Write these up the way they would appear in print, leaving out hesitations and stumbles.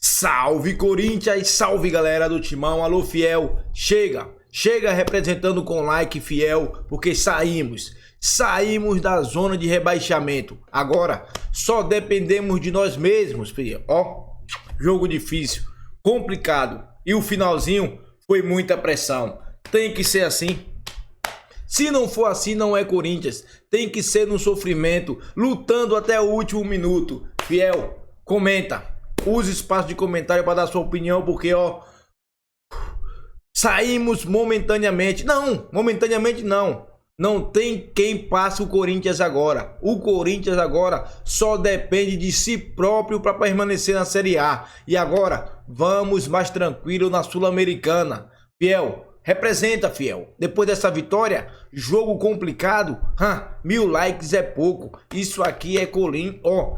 Salve Corinthians, salve galera do Timão, alô fiel, chega representando com like fiel, porque saímos da zona de rebaixamento, agora só dependemos de nós mesmos, filho. Ó, jogo difícil, complicado e o finalzinho foi muita pressão, tem que ser assim. Se não for assim, não é Corinthians, tem que ser no sofrimento, lutando até o último minuto. Fiel, comenta. Use espaço de comentário para dar sua opinião, porque, ó, saímos momentaneamente. Momentaneamente não. Não tem quem passe o Corinthians agora. O Corinthians agora só depende de si próprio para permanecer na Série A. E agora, vamos mais tranquilo na Sul-Americana. Fiel, representa, fiel. Depois dessa vitória, jogo complicado, 1000 likes é pouco. Isso aqui é Corinthians, ó.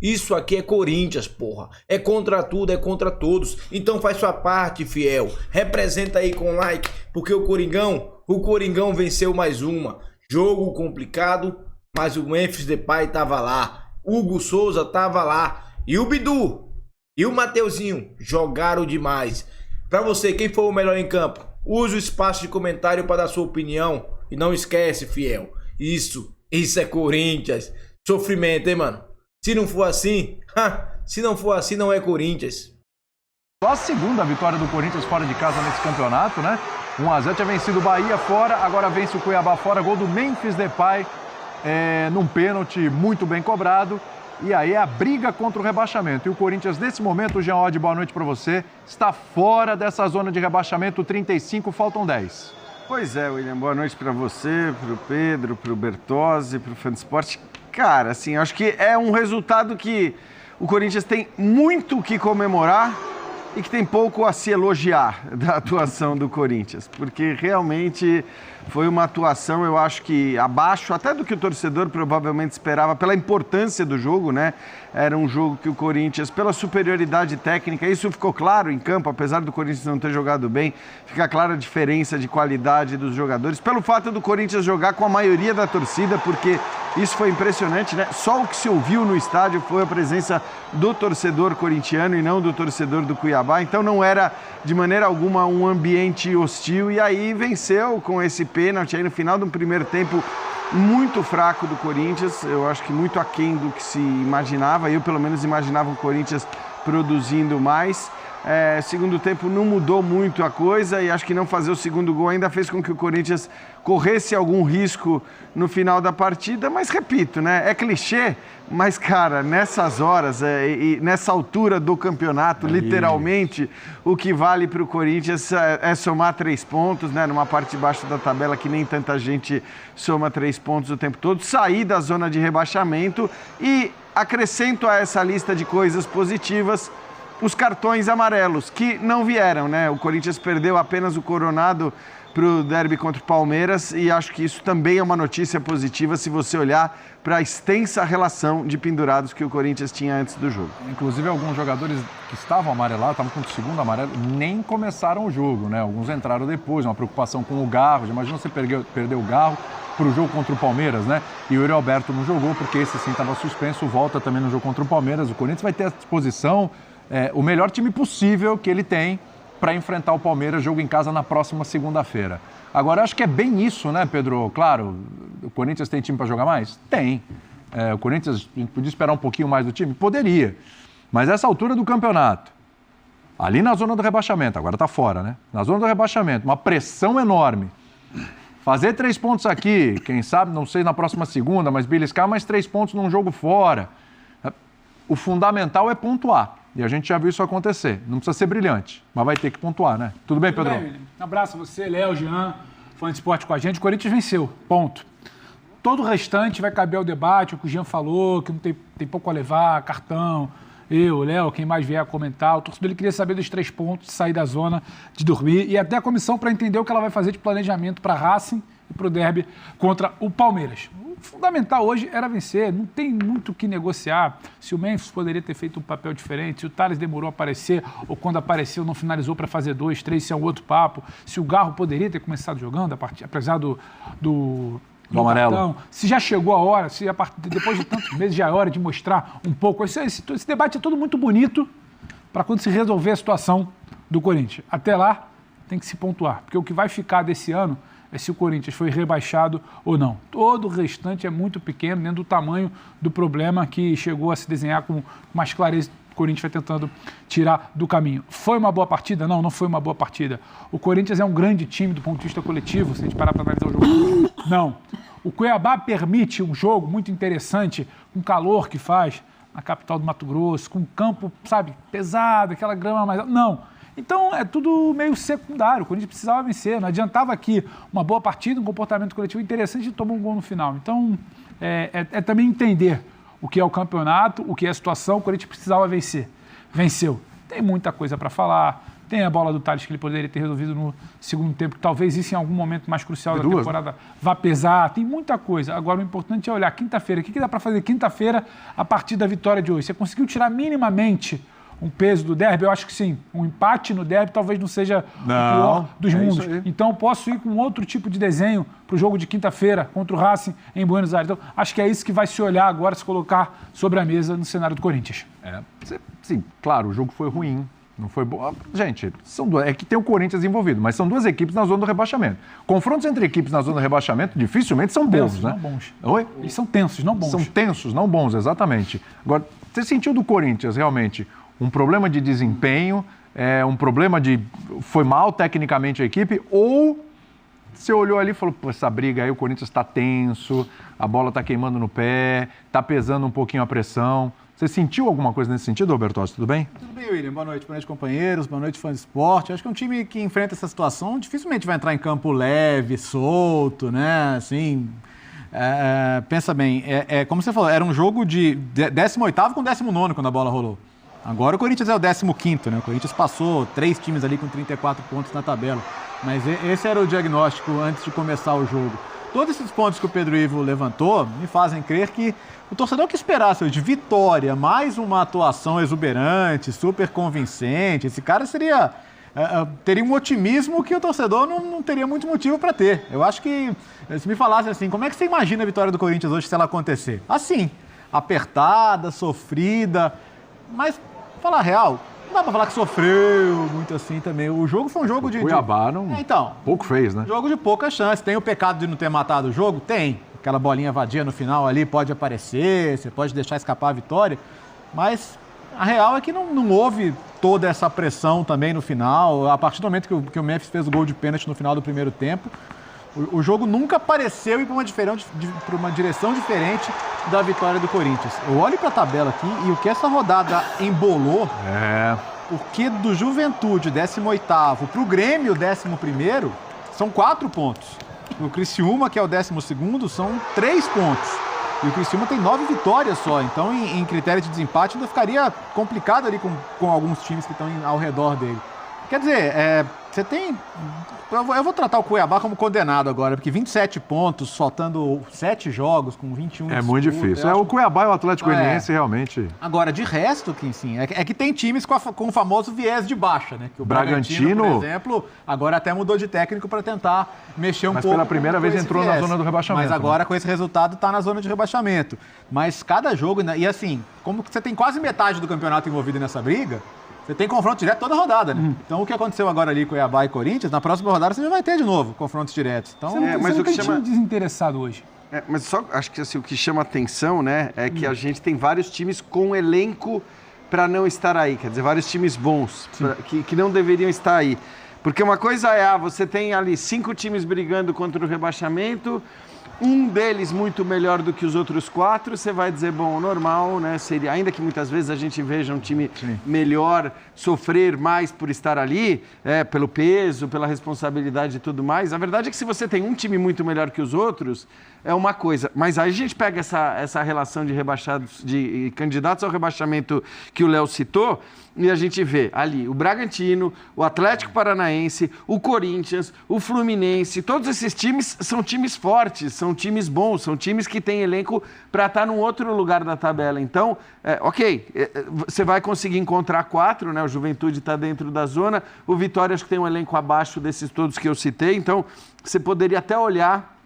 Isso aqui é Corinthians, porra. É contra tudo, é contra todos. Então faz sua parte, fiel. Representa aí com like, porque o Coringão venceu mais uma. Jogo complicado, mas o Memphis Depay tava lá. Hugo Souza tava lá. E o Bidu e o Mateuzinho jogaram demais. Pra você, quem foi o melhor em campo? Use o espaço de comentário para dar sua opinião. E não esquece, fiel. Isso é Corinthians. Sofrimento, hein, mano? Se não for assim, não é Corinthians. Só a segunda vitória do Corinthians fora de casa nesse campeonato, né? 1-0, tinha vencido o Bahia fora, agora vence o Cuiabá fora, gol do Memphis Depay, num pênalti muito bem cobrado. E aí é a briga contra o rebaixamento. E o Corinthians, nesse momento, o Jean Oddi, boa noite para você, está fora dessa zona de rebaixamento, 35, faltam 10. Pois é, William, boa noite para você, para o Pedro, para o Bertozzi, para o Fã de Esporte. Cara, assim, acho que é um resultado que o Corinthians tem muito o que comemorar e que tem pouco a se elogiar da atuação do Corinthians, porque realmente foi uma atuação, eu acho que abaixo até do que o torcedor provavelmente esperava, pela importância do jogo, né? Era um jogo que o Corinthians, pela superioridade técnica, isso ficou claro em campo, apesar do Corinthians não ter jogado bem, fica clara a diferença de qualidade dos jogadores, pelo fato do Corinthians jogar com a maioria da torcida, porque isso foi impressionante, né? Só o que se ouviu no estádio foi a presença do torcedor corintiano e não do torcedor do Cuiabá, então não era de maneira alguma um ambiente hostil, e aí venceu com esse pênalti aí no final de um primeiro tempo muito fraco do Corinthians, eu acho que muito aquém do que se imaginava, eu pelo menos imaginava o Corinthians produzindo mais. Segundo tempo não mudou muito a coisa e acho que não fazer o segundo gol ainda fez com que o Corinthians corresse algum risco no final da partida, mas repito, né? É clichê, mas cara, nessas horas e nessa altura do campeonato, literalmente, o que vale para o Corinthians é somar 3 pontos, né? Numa parte de baixo da tabela que nem tanta gente soma 3 pontos o tempo todo, sair da zona de rebaixamento e acrescento a essa lista de coisas positivas os cartões amarelos, que não vieram, né? O Corinthians perdeu apenas o Coronado para o derby contra o Palmeiras e acho que isso também é uma notícia positiva se você olhar para a extensa relação de pendurados que o Corinthians tinha antes do jogo. Inclusive, alguns jogadores que estavam amarelados, estavam com o segundo amarelo, nem começaram o jogo, né? Alguns entraram depois, uma preocupação com o Garro. Imagina você perder o Garro para o jogo contra o Palmeiras, né? E o Yuri Alberto não jogou, porque esse sim estava suspenso, volta também no jogo contra o Palmeiras. O Corinthians vai ter à disposição o melhor time possível que ele tem para enfrentar o Palmeiras, jogo em casa na próxima segunda-feira. Agora, acho que é bem isso, né, Pedro? Claro, o Corinthians tem time para jogar mais? Tem. O Corinthians, a gente podia esperar um pouquinho mais do time? Poderia. Mas essa altura do campeonato, ali na zona do rebaixamento, agora está fora, né? Na zona do rebaixamento, uma pressão enorme. Fazer 3 pontos aqui, quem sabe, não sei na próxima segunda, mas beliscar mais 3 pontos num jogo fora. O fundamental é pontuar. E a gente já viu isso acontecer. Não precisa ser brilhante, mas vai ter que pontuar, né? Tudo bem, Pedro? Um abraço a você, Léo, Jean, Fã de Esporte com a gente. O Corinthians venceu, ponto. Todo o restante vai caber ao debate, o que o Jean falou, que não tem pouco a levar, cartão, eu, Léo, quem mais vier a comentar. O torcedor ele queria saber dos 3 pontos, sair da zona, de dormir, e até a comissão para entender o que ela vai fazer de planejamento para Racing e para o derby contra o Palmeiras. O fundamental hoje era vencer, não tem muito o que negociar. Se o Memphis poderia ter feito um papel diferente, se o Thales demorou a aparecer, ou quando apareceu não finalizou para fazer 2, 3, se é um outro papo, se o Garro poderia ter começado jogando, apesar do amarelo. Cartão, se já chegou a hora, se depois de tantos meses já é hora de mostrar um pouco. Esse debate é todo muito bonito para quando se resolver a situação do Corinthians. Até lá, tem que se pontuar, porque o que vai ficar desse ano é se o Corinthians foi rebaixado ou não. Todo o restante é muito pequeno, dentro do tamanho do problema que chegou a se desenhar com mais clareza. O Corinthians vai tentando tirar do caminho. Foi uma boa partida? Não, não foi uma boa partida. O Corinthians é um grande time do ponto de vista coletivo, se a gente parar para analisar o jogo. Não. O Cuiabá permite um jogo muito interessante, com o calor que faz na capital do Mato Grosso, com um campo, sabe, pesado, aquela grama mais... Não. Então, é tudo meio secundário. O Corinthians precisava vencer. Não adiantava aqui uma boa partida, um comportamento coletivo interessante e tomar um gol no final. Então, é também entender o que é o campeonato, o que é a situação. O Corinthians precisava vencer. Venceu. Tem muita coisa para falar. Tem a bola do Thales que ele poderia ter resolvido no segundo tempo, que talvez isso em algum momento mais crucial da temporada vá pesar. Tem muita coisa. Agora, o importante é olhar quinta-feira. O que dá para fazer quinta-feira a partir da vitória de hoje? Você conseguiu tirar minimamente um peso do derby? Eu acho que sim. Um empate no derby talvez não seja o pior dos mundos. Então, eu posso ir com outro tipo de desenho para o jogo de quinta-feira contra o Racing em Buenos Aires. Então, acho que é isso que vai se olhar agora, se colocar sobre a mesa no cenário do Corinthians. Sim, claro, o jogo foi ruim. Não foi bom. Gente, é que tem o Corinthians envolvido, mas são duas equipes na zona do rebaixamento. Confrontos entre equipes na zona do rebaixamento dificilmente são bons, tensos, né? Não bons. Oi? Eles são tensos, não bons. São tensos, não bons, exatamente. Agora, você sentiu do Corinthians realmente um problema de desempenho, um problema de... Foi mal tecnicamente a equipe, ou você olhou ali e falou, pô, essa briga aí, o Corinthians está tenso, a bola está queimando no pé, está pesando um pouquinho a pressão. Você sentiu alguma coisa nesse sentido, Roberto? Tudo bem? Tudo bem, William. Boa noite, companheiros. Boa noite, fãs de esporte. Acho que é um time que enfrenta essa situação dificilmente vai entrar em campo leve, solto, né? Assim, pensa bem, como você falou, era um jogo de 18º com 19º quando a bola rolou. Agora o Corinthians é o 15º, né? O Corinthians passou 3 times ali com 34 pontos na tabela. Mas esse era o diagnóstico antes de começar o jogo. Todos esses pontos que o Pedro Ivo levantou me fazem crer que o torcedor que esperasse de vitória, mais uma atuação exuberante, super convincente, esse cara teria um otimismo que o torcedor não teria muito motivo para ter. Eu acho que, se me falasse assim, como é que você imagina a vitória do Corinthians hoje se ela acontecer? Assim, apertada, sofrida, mas, falar a real, não dá pra falar que sofreu muito assim também. O jogo foi um jogo de... Cuiabá pouco fez, né? Jogo de pouca chance. Tem o pecado de não ter matado o jogo? Tem. Aquela bolinha vadia no final ali pode aparecer, você pode deixar escapar a vitória, mas a real é que não houve toda essa pressão também no final. A partir do momento que o Memphis fez o gol de pênalti no final do primeiro tempo, o jogo nunca pareceu ir para uma direção diferente da vitória do Corinthians. Eu olho para a tabela aqui e o que essa rodada embolou, porque do Juventude, 18º, para o Grêmio, 11º, são 4 pontos. O Criciúma, que é o 12º, são 3 pontos. E o Criciúma tem 9 vitórias só. Então, em critério de desempate, ainda ficaria complicado ali com alguns times que estão ao redor dele. Quer dizer, você tem... Eu vou tratar o Cuiabá como condenado agora, porque 27 pontos, faltando 7 jogos, com 21 É muito difícil. O Cuiabá e o Atlético Goianiense realmente... Agora, de resto, que sim, é que tem times com o famoso viés de baixa, né? Que o Bragantino, por exemplo, agora até mudou de técnico para tentar mexer pouco. Mas pela primeira vez entrou na zona do rebaixamento. Mas agora, com esse resultado, está na zona de rebaixamento. Mas cada jogo... E assim, como você tem quase metade do campeonato envolvido nessa briga... Você tem confronto direto toda rodada, né? Então, o que aconteceu agora ali com Cuiabá e Corinthians, na próxima rodada você já vai ter de novo confrontos diretos. Então, mas o que chama desinteressado hoje. Mas só acho que assim, o que chama atenção, né, é que a gente tem vários times com elenco para não estar aí. Quer dizer, vários times bons que não deveriam estar aí. Porque uma coisa você tem ali 5 times brigando contra o rebaixamento, um deles muito melhor do que os outros 4, você vai dizer, bom, normal, né? Seria, ainda que muitas vezes a gente veja um time melhor sofrer mais por estar ali, pelo peso, pela responsabilidade e tudo mais. A verdade é que se você tem um time muito melhor que os outros, é uma coisa. Mas aí a gente pega essa relação de rebaixados, de candidatos ao rebaixamento que o Léo citou, e a gente vê ali o Bragantino, o Atlético Paranaense, o Corinthians, o Fluminense, todos esses times são times fortes, são times bons, são times que têm elenco para estar num outro lugar da tabela. Então, você vai conseguir encontrar 4, né? O Juventude está dentro da zona, o Vitória acho que tem um elenco abaixo desses todos que eu citei, então você poderia até olhar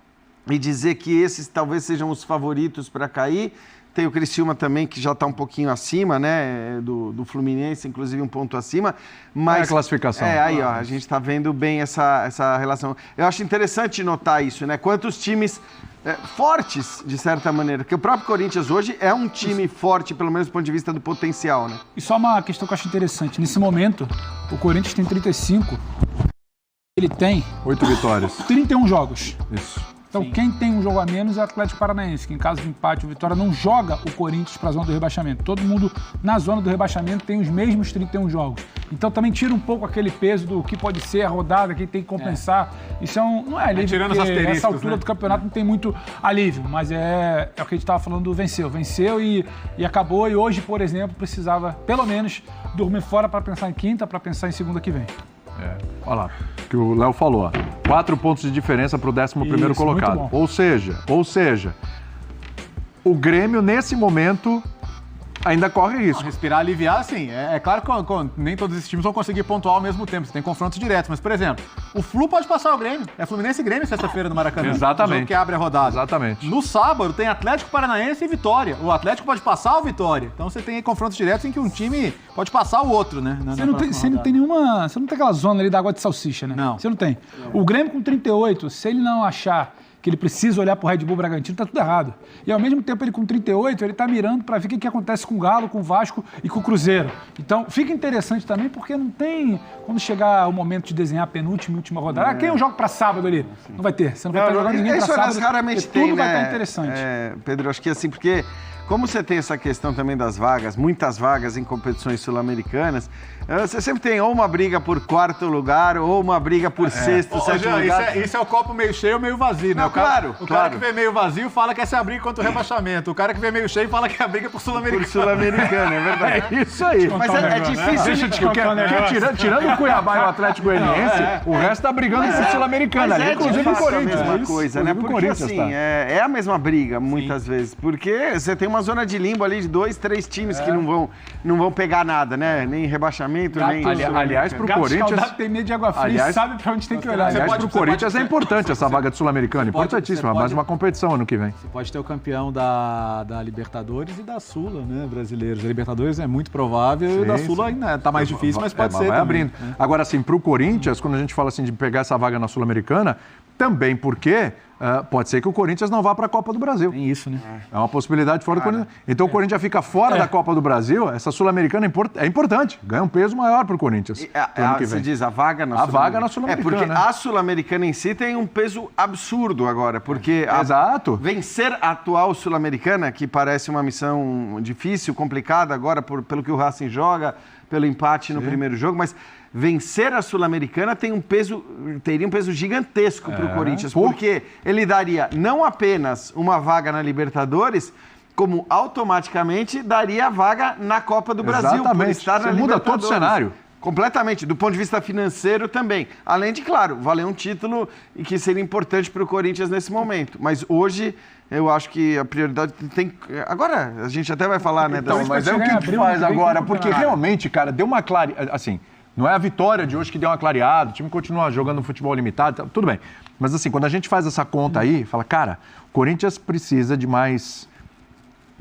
e dizer que esses talvez sejam os favoritos para cair, Tem o Criciúma também, que já está um pouquinho acima, né? Do Fluminense, inclusive um ponto acima. Mas, é a classificação. Aí, ó, a gente está vendo bem essa relação. Eu acho interessante notar isso, né? Quantos times fortes, de certa maneira. Porque o próprio Corinthians hoje é um time forte, pelo menos do ponto de vista do potencial, né? E só uma questão que eu acho interessante. Nesse momento, o Corinthians tem 35. Ele tem 8 vitórias. 31 jogos. Isso. Então, quem tem um jogo a menos é o Atlético Paranaense, que em caso de empate ou vitória não joga o Corinthians para a zona do rebaixamento. Todo mundo na zona do rebaixamento tem os mesmos 31 jogos. Então, também tira um pouco aquele peso do que pode ser a rodada, quem tem que compensar. Isso não é alívio, tirando os porque asteriscos, nessa altura do campeonato não tem muito alívio, mas é o que a gente estava falando do venceu. Venceu e acabou, e hoje, por exemplo, precisava, pelo menos, dormir fora para pensar em quinta, para pensar em segunda que vem. Olha lá, que o Léo falou, ó, 4 pontos de diferença para o 11º colocado. Ou seja, o Grêmio, nesse momento, ainda corre risco. Respirar, aliviar, sim. É claro que nem todos esses times vão conseguir pontuar ao mesmo tempo. Você tem confrontos diretos. Mas, por exemplo, o Flu pode passar o Grêmio. É Fluminense e Grêmio sexta-feira no Maracanã. Exatamente. O jogo que abre a rodada. Exatamente. No sábado tem Atlético Paranaense e Vitória. O Atlético pode passar o Vitória. Então você tem aí confrontos diretos em que um time pode passar o outro, né? Você não tem aquela zona ali da água de salsicha, né? Não. Você não tem. O Grêmio com 38, se ele não achar que ele precisa olhar pro Red Bull Bragantino, tá tudo errado. E ao mesmo tempo ele com 38, ele tá mirando para ver o que acontece com o Galo, com o Vasco e com o Cruzeiro. Então fica interessante também, porque não tem, quando chegar o momento de desenhar a penúltima e última rodada, quem eu jogo para sábado ali? Não vai ter, você não vai estar jogando ninguém para sábado. Isso raramente tudo tem, vai né? estar interessante. Pedro, acho que assim, porque como você tem essa questão também das vagas, muitas vagas em competições sul-americanas, você sempre tem ou uma briga por 4º lugar ou uma briga por 6º, 7º lugar. Isso é o copo meio cheio ou meio vazio, né? Não, O cara que vê meio vazio fala que essa é a briga contra o rebaixamento. O cara que vê meio cheio fala que é a briga por Sul-Americano. Por Sul-Americano, é verdade. É isso aí. Mas é difícil. Tirando o Cuiabá e o Atlético Goianiense, o resto tá brigando por Sul-Americana. Mas Inclusive o Corinthians. É a mesma coisa, né? Porque assim, é a mesma briga, muitas vezes. Porque você tem uma zona de limbo ali de 2, 3 times que não vão pegar nada, né? Nem rebaixamento, nem... Aliás, pro Corinthians... tem medo de água fria e sabe pra onde tem que olhar. Aliás, pro Corinthians é importante essa vaga de Sul-Americana. Importantíssima. Mais uma competição ano que vem. Você pode ter o campeão da Libertadores e da Sula, né? Brasileiros. A Libertadores é muito provável e da Sula ainda tá mais difícil, mas pode ser vai também. Abrindo. Agora, assim, pro Corinthians, quando a gente fala assim de pegar essa vaga na Sul-Americana, também porque pode ser que o Corinthians não vá para a Copa do Brasil. Tem isso, né? É uma possibilidade fora do Corinthians. Então o Corinthians fica fora da Copa do Brasil, essa Sul-Americana é importante. Ganha um peso maior para o Corinthians. Você diz a vaga na Sul-Americana. A vaga na Sul-Americana. Porque a Sul-Americana em si tem um peso absurdo agora. Porque Exato. Vencer a atual Sul-Americana, que parece uma missão difícil, complicada agora, pelo que o Racing joga, pelo empate no primeiro jogo, mas vencer a Sul-Americana teria um peso gigantesco para o Corinthians, porque ele daria não apenas uma vaga na Libertadores, como automaticamente daria a vaga na Copa do Brasil. Exatamente. Por estar na muda todo o cenário. Completamente, do ponto de vista financeiro também. Além de, claro, valer um título e que seria importante para o Corinthians nesse momento. Mas hoje, eu acho que a prioridade tem... Agora, a gente até vai falar, né? Então, mas é o que faz agora, porque realmente, cara, deu uma clareada... Assim, não é a vitória de hoje que deu uma clareada, o time continua jogando futebol limitado, tudo bem. Mas assim, quando a gente faz essa conta aí, fala, cara, o Corinthians precisa de mais...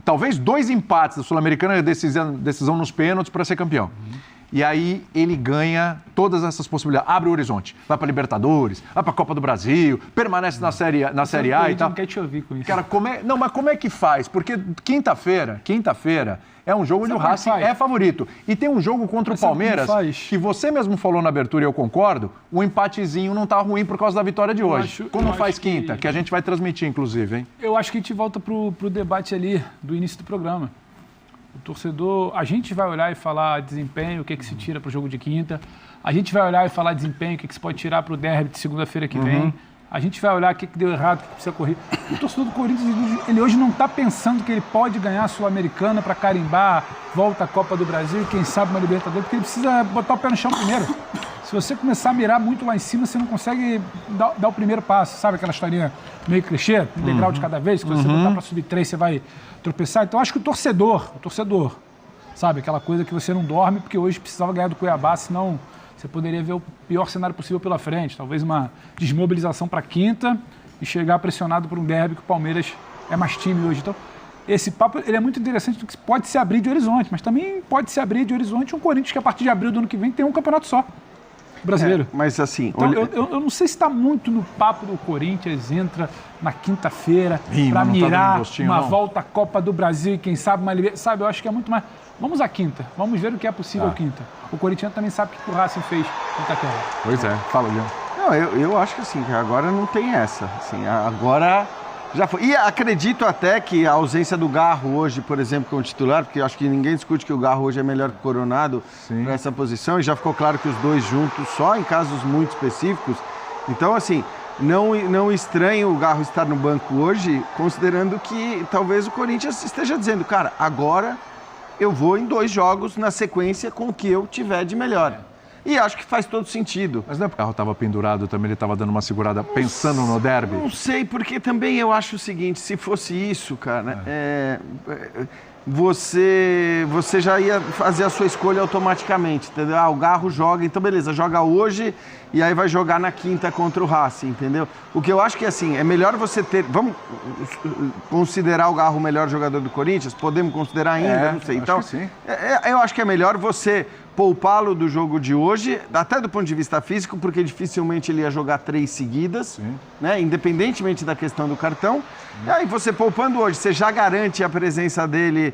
Talvez 2 empates da Sul-Americana, decisão nos pênaltis para ser campeão. E aí ele ganha todas essas possibilidades, abre o horizonte, vai para Libertadores, vai para a Copa do Brasil, permanece na Série A e tal. Não quer te ouvir com isso. Cara, mas como é que faz? Porque quinta-feira é um jogo onde o Racing é favorito. E tem um jogo contra o Palmeiras que você mesmo falou na abertura e eu concordo, o empatezinho não tá ruim por causa da vitória de hoje. Como faz quinta? Que a gente vai transmitir, inclusive, hein? Eu acho que a gente volta pro debate ali do início do programa. O torcedor, a gente vai olhar e falar desempenho, o que se tira para o jogo de quinta. A gente vai olhar e falar desempenho, o que se pode tirar para o derby de segunda-feira que vem. A gente vai olhar o que deu errado, o que precisa correr. O torcedor do Corinthians, ele hoje não está pensando que ele pode ganhar a Sul-Americana para carimbar, volta à Copa do Brasil e quem sabe uma Libertadores, porque ele precisa botar o pé no chão primeiro. Se você começar a mirar muito lá em cima, você não consegue dar o primeiro passo. Sabe aquela historinha meio clichê? Um degrau de cada vez, que você botar para subir 3, você vai tropeçar. Então, acho que o torcedor, sabe? Aquela coisa que você não dorme, porque hoje precisava ganhar do Cuiabá, senão você poderia ver o pior cenário possível pela frente. Talvez uma desmobilização para quinta e chegar pressionado por um derby que o Palmeiras é mais time hoje. Então, esse papo ele é muito interessante, porque pode se abrir de horizonte, mas também pode se abrir de horizonte um Corinthians que a partir de abril do ano que vem tem um campeonato só, brasileiro. Mas assim... Então, eu não sei se está muito no papo do Corinthians, entra na quinta-feira para mirar uma volta à Copa do Brasil e quem sabe uma Libertadores, sabe? Eu acho que é muito mais... Vamos à quinta, vamos ver o que é possível quinta. O Corinthians também sabe o que o Racing fez no Itaquera. Pois é, fala, Jean. Não, eu acho que assim, que agora não tem essa. Assim, agora já foi. E acredito até que a ausência do Garro hoje, por exemplo, como titular, porque eu acho que ninguém discute que o Garro hoje é melhor que o Coronado para essa posição, e já ficou claro que os dois juntos, só em casos muito específicos. Então, assim, não estranho o Garro estar no banco hoje, considerando que talvez o Corinthians esteja dizendo, cara, agora eu vou em 2 jogos na sequência com o que eu tiver de melhor. E acho que faz todo sentido. Mas não é porque o carro estava pendurado também, ele estava dando uma segurada pensando no derby? Não sei, porque também eu acho o seguinte, se fosse isso, cara, você já ia fazer a sua escolha automaticamente, entendeu? O Garro joga, então beleza, joga hoje e aí vai jogar na quinta contra o Racing, entendeu? O que eu acho que assim, é melhor você ter... Vamos considerar o Garro o melhor jogador do Corinthians? Podemos considerar ainda? Não sei. Então, acho que sim. Eu acho que é melhor você poupá-lo do jogo de hoje, até do ponto de vista físico, porque dificilmente ele ia jogar 3 seguidas, né? Independentemente da questão do cartão. E aí você poupando hoje, você já garante a presença dele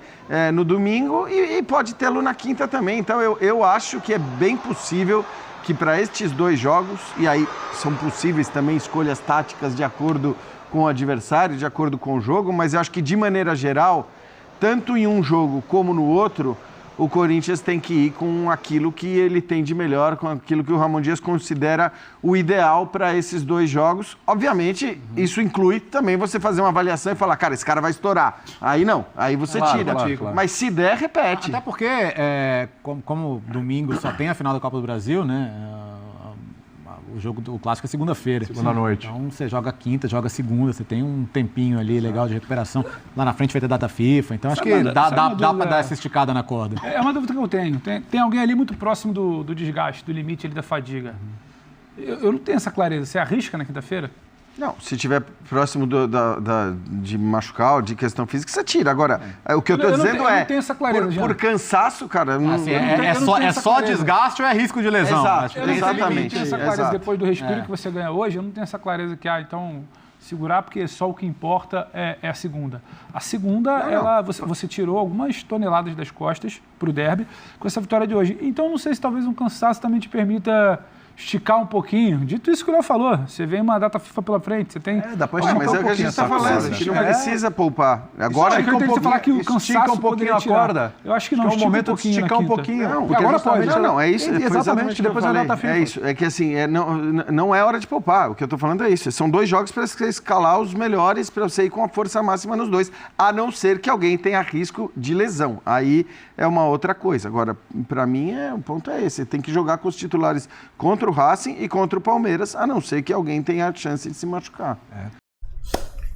no domingo e pode tê-lo na quinta também. Então eu acho que é bem possível que para estes 2 jogos, e aí são possíveis também escolhas táticas de acordo com o adversário, de acordo com o jogo, mas eu acho que de maneira geral, tanto em um jogo como no outro, o Corinthians tem que ir com aquilo que ele tem de melhor, com aquilo que o Ramon Dias considera o ideal para esses 2 jogos. Obviamente, isso inclui também você fazer uma avaliação e falar, cara, esse cara vai estourar. Aí não, aí você tira. Claro. Mas se der, repete. Até porque, como domingo só tem a final da Copa do Brasil, né? O clássico é segunda-feira. Segunda-noite. Então você joga quinta, joga segunda, você tem um tempinho ali legal de recuperação. Lá na frente vai ter data FIFA, então acho que dá para dar essa esticada na corda. É uma dúvida que eu tenho. Tem alguém ali muito próximo do desgaste, do limite ali da fadiga. Eu não tenho essa clareza. Você arrisca na quinta-feira? Não, se estiver próximo de machucar ou de questão física, você tira. Agora, o que eu estou dizendo eu não tenho essa clareza, por cansaço, cara... é só desgaste ou é risco de lesão? Exato, eu exatamente. não tenho essa clareza. Depois do respiro que você ganha hoje, eu não tenho essa clareza que, então, segurar, porque só o que importa é a segunda. A segunda, você tirou algumas toneladas das costas para o derby com essa vitória de hoje. Então, não sei se talvez um cansaço também te permita... esticar um pouquinho. Dito isso que o Léo falou, você vem uma data FIFA pela frente, você tem... dá pra esticar mas é o que a gente está falando, a gente não precisa poupar. Agora que você falar que o cansaço um pouquinho a corda. Eu acho que não, é um momento de esticar um pouquinho. Não, porque agora pode. Não, é isso. Exatamente, depois da data FIFA. É isso, é que assim, não é hora de poupar. O que eu tô falando é isso. São 2 jogos para você escalar os melhores, para você ir com a força máxima nos 2, a não ser que alguém tenha risco de lesão. Aí é uma outra coisa. Agora, para mim, o ponto é esse. Você tem que jogar com os titulares contra o Racing e contra o Palmeiras, a não ser que alguém tenha a chance de se machucar.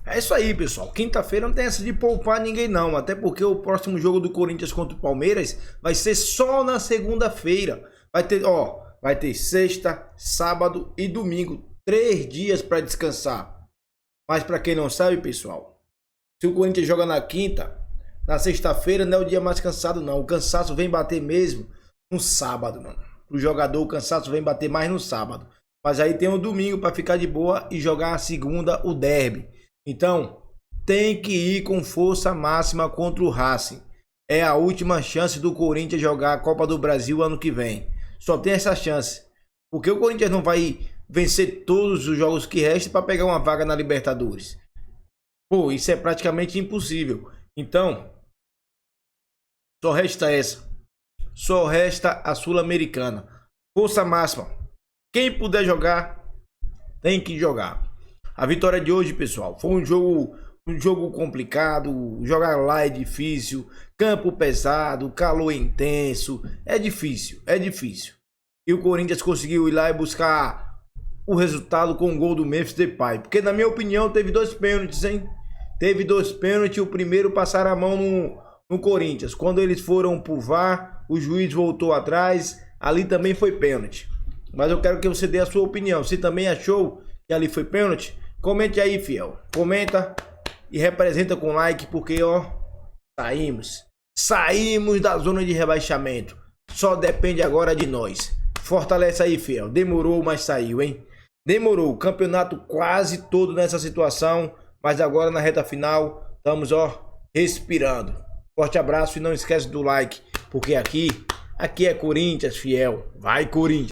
É isso aí, pessoal. Quinta-feira não tem essa de poupar ninguém, não. Até porque o próximo jogo do Corinthians contra o Palmeiras vai ser só na segunda-feira. Vai ter sexta, sábado e domingo. 3 dias para descansar. Mas para quem não sabe, pessoal, se o Corinthians joga na quinta, na sexta-feira não é o dia mais cansado, não. O cansaço vem bater mesmo no sábado, mano. O jogador, o cansaço vem bater mais no sábado. Mas aí tem o domingo para ficar de boa e jogar a segunda, o derby. Então, tem que ir com força máxima contra o Racing. É a última chance do Corinthians jogar a Copa do Brasil ano que vem. Só tem essa chance. Porque o Corinthians não vai vencer todos os jogos que restam para pegar uma vaga na Libertadores. Pô, isso é praticamente impossível. Então, só resta essa. Só resta a Sul-Americana. Força máxima. Quem puder jogar, tem que jogar. A vitória de hoje, pessoal, foi um jogo complicado. Jogar lá é difícil. Campo pesado, calor intenso. É difícil. E o Corinthians conseguiu ir lá e buscar o resultado com o gol do Memphis Depay. Porque, na minha opinião, teve 2 pênaltis, hein? Teve 2 pênaltis. O primeiro passaram a mão no Corinthians. Quando eles foram pro VAR, o juiz voltou atrás, ali também foi pênalti. Mas eu quero que você dê a sua opinião. Se também achou que ali foi pênalti, comente aí, fiel. Comenta e representa com like, porque Saímos da zona de rebaixamento. Só depende agora de nós. Fortalece aí, fiel. Demorou, mas saiu, hein? Demorou. O campeonato quase todo nessa situação. Mas agora na reta final, estamos, respirando. Forte abraço e não esquece do like. Porque aqui é Corinthians, fiel. Vai, Corinthians.